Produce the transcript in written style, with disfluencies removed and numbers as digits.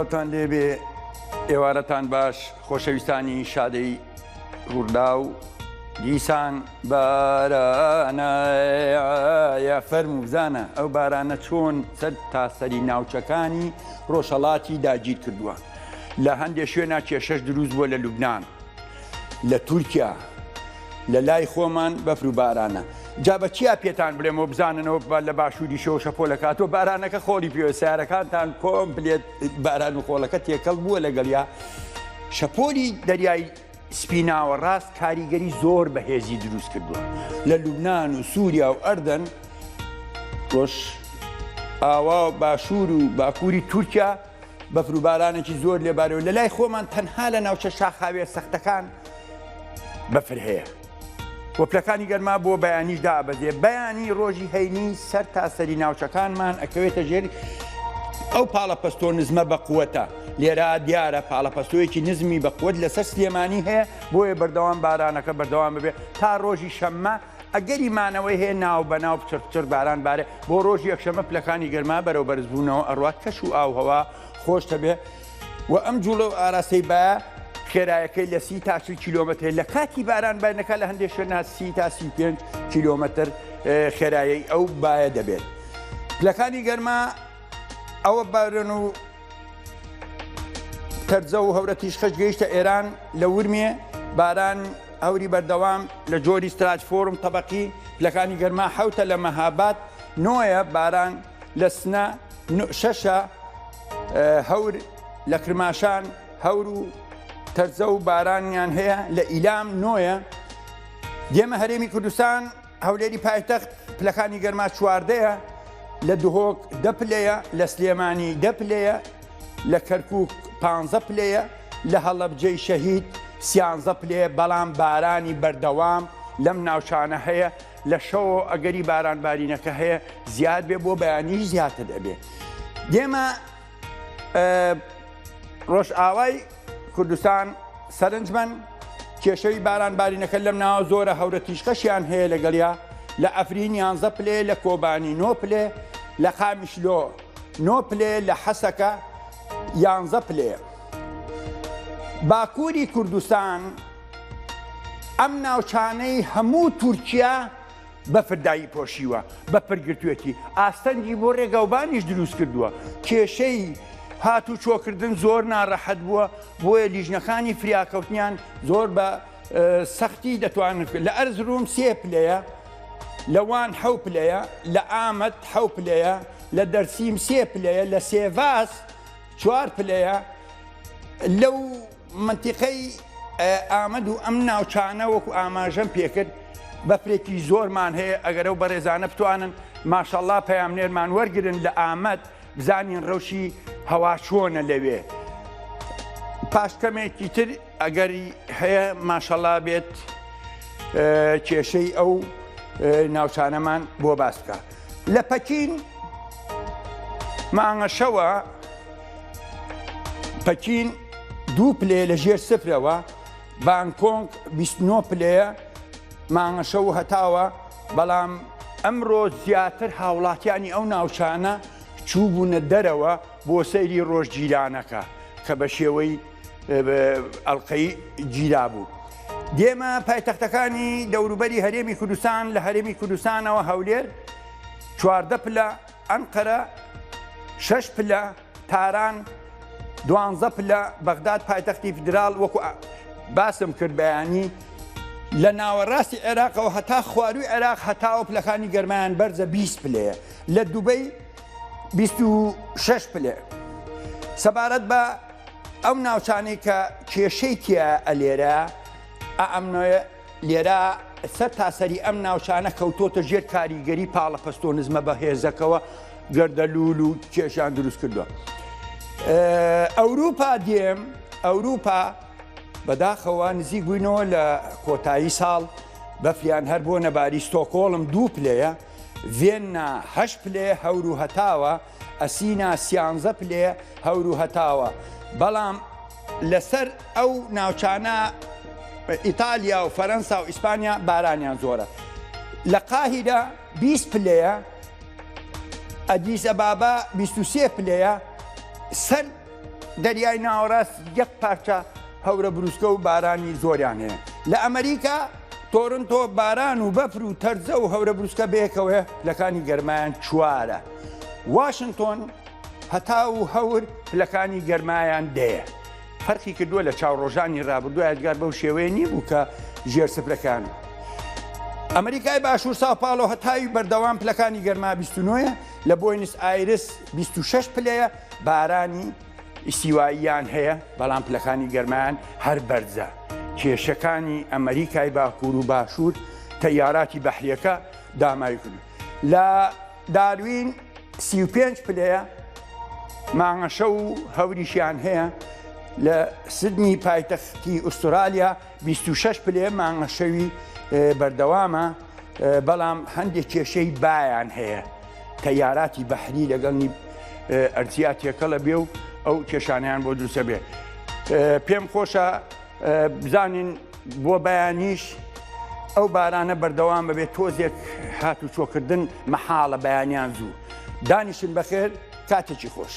سڵاوتان لێبێ ئێوارەتان باش خۆشەویستانی شادەی ڕوودا و دیسان بارانە فەرمو بزانە ئەو بارانە چۆن سەر تاسەری ناوچەکانی ڕۆژهەڵاتی داگیر کردووە لە هەندێک شوێنە کێشەش دروست بووە لە لوبنان لە تورکیا لە لای خۆمان بەفر و بارانە جا بە چیا پێتان بڵێمەوە بزاننەوە لە باشووری شەو شەپۆلەکاتەوە بارانەکە خۆڵی پێوە سیارەکانتان کۆمپلێت باران و خۆڵەکە تێکەڵ بووە لەگەڵیا شەپۆلی دەریای سپیناوە ڕاست کاریگەری زۆر بەهێزی دروست کردووە لە لوبنان و سووریا و ئەردەن ڕۆژ ئاوا و باشوور و باکووری تورکیا بەفر و بارانێکی زۆر لێبارەوە لە لای خۆمان تەنها لە ناوچە شاخاوێ سەختەکان بەفر هەیە وەپلەکانی گەرما بۆ بەیانیش دابەزێ بەیانی ڕۆژی هەینی سەر تاسەری ناوچەکانمان ئەکەوێتە ژێر ئەو پاڵەپەستۆ نزمە بە قووەتە لێرە دیارە پاڵەپەستۆیەکی نزمی بە قووەت لەسەر سلێمانی هەیە بۆیە بەردەوام بارانەکە بەردەوام ببێ تا ڕۆژی شەممە ئەگەری مانەوەی هەیە ناو بەناو پچڕ باران بارێ بۆ ڕۆژی یەکشەمە پلەکانی گەرما بەرەو بەرزبوونەوە ئەڕوات کەش و ئاوهەوا خۆش دەبێ و ئەم جوڵە و ئاراستەی بە خێرایەکەی لە 30 تا 40 کیلۆمەتر لە کاتی باران بارنەکە لە هەندێک شوێنە 30 تا 35 کیلۆمەتر خێرایی ئەو باە دەبێت پلەکانی گەرما ئەوە بارن و تەرجە و هەورەتیش خەش گەیشتە ئێران لە ورمێ باران هەوری بەردەوام لە جۆری ستراتفۆرم تەبەقی پلەکانی گەرما حوتە لە مەهاباد نۆیە باران لە سنە شەشە هەور لە کرماشان هەور و تەرجە و بارانیان هەیە لە ئیلام نۆیە دێمە هەرێمی کوردستان هەولێری پایتەخت پلەکانی گەرما چواردەیە لە دهۆک 10 پلەیە لە سلێمانی 10 پلەیە لە کەرکووک 15 پلەیە لە هەڵەبجەی شەهید 13 پلەیە بەڵام بارانی بەردەوام لەم ناوچانە هەیە لە شەوە ئەگەری باران بارینەکە هەیە زیاد بێ بۆ بەیانیش زیاتر دەبێ دێمە ڕۆژئاوای کوردستان سەرنجمەن کێشەوی باران بارینەکە لەم ناوە زۆرە هەورەتیشقەشیان هەیە لەگەڵیا لە ئەفرین 11 پلێ لە کۆبانی 9 پلێ لە قامیشلۆ 9 پلێ لە حەسەکە 11 پلێ باکووری کوردستان ئەم ناوچانەی هەموو تورکیا بەفردایی پۆشیوە بە پرگرتوێتی ئاستەنگی بۆ ڕێگەوبانیش دروست کردووە کێشەی هاتوو چۆکردن زۆر ناڕەحەت بووە بۆیە لیژنەکانی فریاکەوتنیان زۆر بە سەختی دەتوانن لە ئەرزروم 3 پلەیە لە وان 7 پلەیە لە ئامەد 7 پلەیە لە دەرسیم 3 پلەیە لە سێڤاس 4 پلەیە لەو منتیقەی ئامەد و ئەم ناوچانە وەکو ئاماژەم پێکرد بەفرێکی زۆرمان هەیە ئەگەرە بە ڕێزانە بتوانن ماشەڵڵا پەیامنێرمان وەرگرن لە ئامەد بزانین ڕەوشی هەوا چۆنە لەوێ پاشکەمێکی تر ئەگەری هەیە ماشەڵڵا بێت کێشەی ئەو ناوچانەمان بۆ باس بکە لە پەکین مانگە شەوە پەکین 2 پلێ لە ژێر سفرەوە بانکۆنگ 29 پلەیە مانگە شەو هەتاوە بەڵام ئەمڕۆ زیاتر هاوڵاتیانی ئەو ناوچانە چوو بوونە دەرەوە بۆ سەیری ڕۆژگیرانەکە کە بە شێوەی ئەڵقەی گیرا بوو دێمە پایتەختەکانی دەوروبەری هەرێمی کوردستان لە هەرێمی کوردستانەوە هەولێر 14 پلە ئەنقەرە 6 پلە تاران 12 پلە بەغداد پایتەختی فیدرال وەکو باسم کرد بەیانی لە ناوەڕاستی عێراقەوە هەتا خواروی عێراق هەتاوە پلەکانی گەرمایان بەرزە 20 پلەیە لە دووبەی 26 پلێ سەبارەت بە ئەو ناوچانەی کە کێشەی تیا ئەلێرە ئەمنۆە لێرە سەر تاسەری ئەم ناوچانە کەوتۆتە ژێر کاریگەری پاڵەپەستۆ نزمە بەهێزەکەوە گەردەلول و کێشیان دروست کردووە ئەوروپا دێم ئەوروپا بەداخەوە نزیک بووینەوە لە کۆتایی ساڵ بەفریان هەر بۆ نەباری ستۆکۆڵم 2 پلەیە ڤێننا 8 پلێ هەور و هەتاوە ئەسینا 13 پلێ هەور و هەتاوە بەڵام لەسەر ئەو ناوچانە ئیتالیا و فەرەنسا و ئیسپانیا بارانیان زۆرە لە قاهیرە 20 پلەیە ئەدیس ئەبابا 23 پلەیە سەر دەریای ناوەڕاست یەک پارچە هەورە بروسکە و بارانی زۆریان هەیە لە ئەمریکا تۆرنتۆ باران و بەفر و تەرزە و هەورە بروسکە بەیەکەوەیە پلەکانی گەرمایان چوارە واشنگتۆن هەتا و هەور پلەکانی گەرمایان دەیە فەرقی کردووە لە چاوڕۆژانی ڕابردووە ئەدگار بەو شێوەیە نیبوو کە ژێر سفرەکان ئەمریکای باشوور ساوپاڵۆ هەتاوی بەردەوام پلەکانی گەرما 29 لە بۆینس ئایرس 26 پلەیە بارانی ئیسیواییان هەیە بەڵام پلەکانی گەرمایان هەر بەرزە کێشەکانی ئەمریکای باکوور و باشوور تەیاراتی بەحریەکە داماوی کرد لە داروین 35 پلەیە مانگەشە و هەوریشیان هەیە لە سدنی پایتەختی ئوسترالیا 26 پلێ مانگەشەوی بەردەوامە بەڵام هەندێک کێشەی بایان هەیە تەیاراتی بەحری لەگەڵنی ئەرزیاتێکەڵە بێ و ئەو کێشانیان بۆ دروستە بێ پێم خۆشە بزانین بۆ بەیانیش ئەو بارانە بەردەوام بەبێت تۆزێک هاتو چۆکردن مەحاڵە بەیانیان زوو دانیشن بەخێر کاتێکی خۆش.